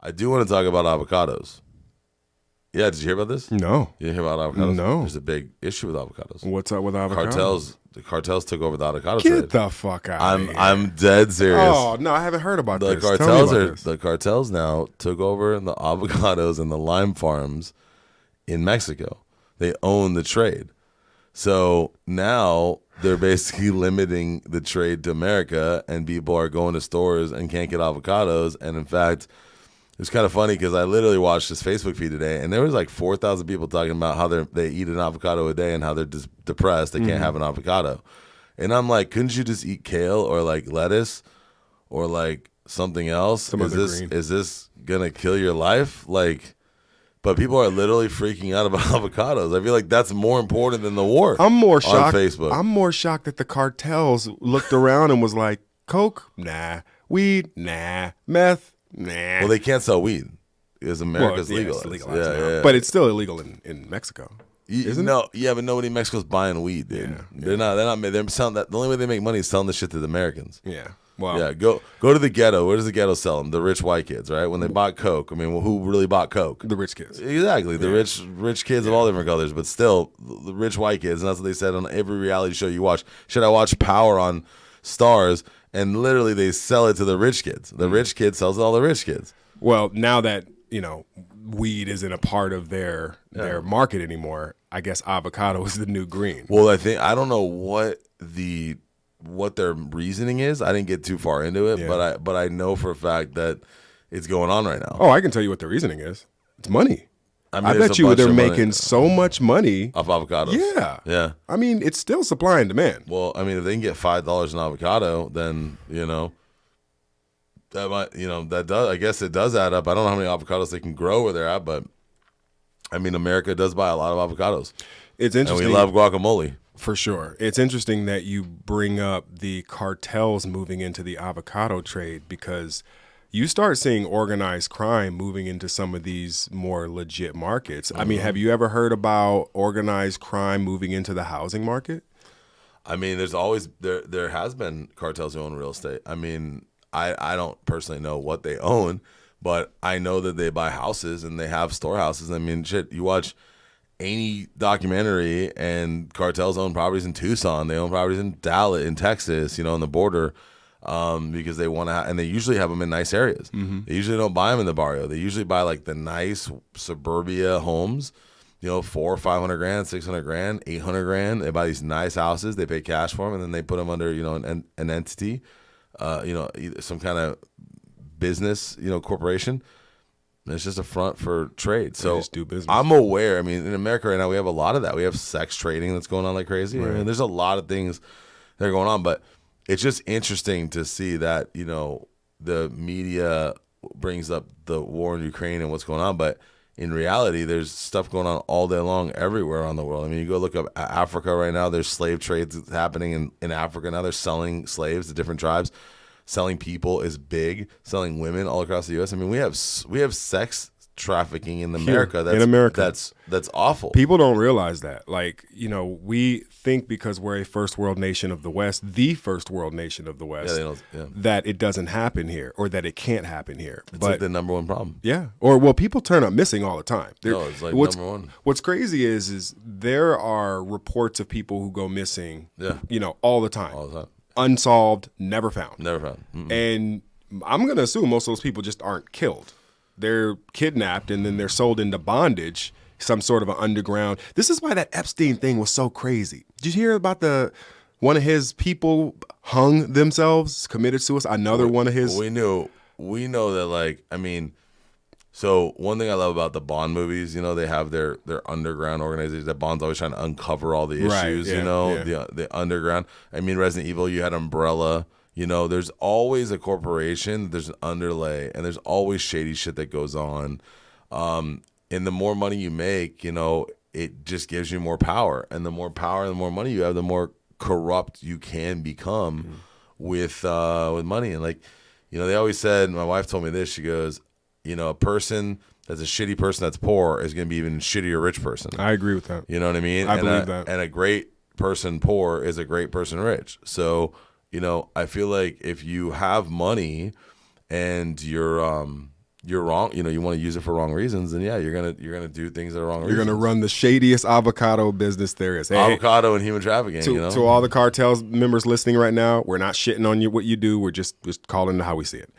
I do want to talk about avocados. Yeah, did you hear about this? No. You didn't hear about avocados? No. There's a big issue with avocados. What's up with avocados? The cartels took over the avocado Get trade. the fuck out of here. I'm dead serious. Oh, no, I haven't heard about The this. The cartels now took over the avocados and the lime farms in Mexico. They own the trade. So now they're basically limiting the trade to America, and people are going to stores and can't get avocados. And in fact, it was kind of funny because I literally watched this Facebook feed today, and there was like 4,000 people talking about how they eat an avocado a day and how they're depressed. They can't have an avocado. And I'm like, couldn't you just eat kale or like lettuce or like something else? Is this going to kill your life? Like, but people are literally freaking out about avocados. I feel like that's more important than the war. I'm more shocked. On Facebook. I'm more shocked that the cartels looked around and was like, coke? Nah. Weed? Nah. Meth? Nah. Well, they can't sell weed because America's legal. It's legalized now. Yeah. But it's still illegal in Mexico. Isn't it? Yeah, but nobody in Mexico's buying weed, dude. Yeah. They're not. They're selling that. The only way they make money is selling the shit to the Americans. Yeah. Well. Yeah. Go to the ghetto. Where does the ghetto sell them? The rich white kids, right? When they bought Coke. I mean, well, who really bought Coke? The rich kids. Exactly. The rich kids of all different colors, but still the rich white kids. And that's what they said on every reality show you watch. Should I watch Power on Stars? And literally, they sell it to the rich kids. The rich kid sells it to all the rich kids. Well, now that, weed isn't a part of their market anymore, I guess avocado is the new green. Well, I don't know what their reasoning is. I didn't get too far into it, but I know for a fact that it's going on right now. Oh, I can tell you what the reasoning is. It's money. I mean, I bet you they're making so much money off avocados. Yeah. Yeah. I mean, it's still supply and demand. Well, I mean, if they can get $5 an avocado, then, that might, I guess it does add up. I don't know how many avocados they can grow where they're at, but I mean, America does buy a lot of avocados. It's interesting. And we love guacamole. For sure. It's interesting that you bring up the cartels moving into the avocado trade because you start seeing organized crime moving into some of these more legit markets. I mean, have you ever heard about organized crime moving into the housing market? I mean, there's always there has been cartels who own real estate. I mean, I don't personally know what they own, but I know that they buy houses and they have storehouses. I mean, shit, you watch any documentary and cartels own properties in Tucson. They own properties in Dallas, in Texas, on the border. Because they want to, and they usually have them in nice areas. They usually don't buy them in the barrio. They usually buy like the nice suburbia homes, $400,000 or $500,000, $600,000, $800,000. They buy these nice houses. They pay cash for them, and then they put them under, an entity, some kind of business, corporation. And it's just a front for trade. So just do business. I'm aware. I mean, in America right now, we have a lot of that. We have sex trading that's going on like crazy. Right. I mean, there's a lot of things that are going on, but it's just interesting to see that, the media brings up the war in Ukraine and what's going on. But in reality, there's stuff going on all day long everywhere around the world. I mean, you go look up Africa right now. There's slave trades happening in Africa now. They're selling slaves to different tribes. Selling people is big. Selling women all across the U.S. I mean, we have sex trafficking in America. That's awful. People don't realize that. Like, we think because we're a first world nation of the West, the first world nation of the West, that it doesn't happen here or that it can't happen here. It's like the number one problem. Yeah. Or, well, people turn up missing all the time. It's like number one. What's crazy is there are reports of people who go missing, all the time. All the time. Unsolved, never found. Never found. Mm-mm. And I'm going to assume most of those people just aren't killed. They're kidnapped and then they're sold into bondage, some sort of an underground. This is why that Epstein thing was so crazy. Did you hear about one of his people hung themselves, committed suicide? Another one of his. We know that, so one thing I love about the Bond movies, they have their underground organizations. That Bond's always trying to uncover all the issues, the underground. I mean, Resident Evil, you had Umbrella. There's always a corporation, there's an underlay, and there's always shady shit that goes on. And the more money you make, it just gives you more power. And the more power and the more money you have, the more corrupt you can become with money. And they always said, my wife told me this, she goes, a person that's a shitty person that's poor is going to be even shittier rich person. I agree with that. You know what I mean? I believe that. And a great person poor is a great person rich. So, I feel like if you have money and you're you're wrong, you want to use it for wrong reasons, then yeah, you're gonna do things that are wrong. You're gonna run the shadiest avocado business there is. Hey, avocado and human trafficking. To all the Cartels members listening right now, we're not shitting on you what you do. We're just calling it how we see it.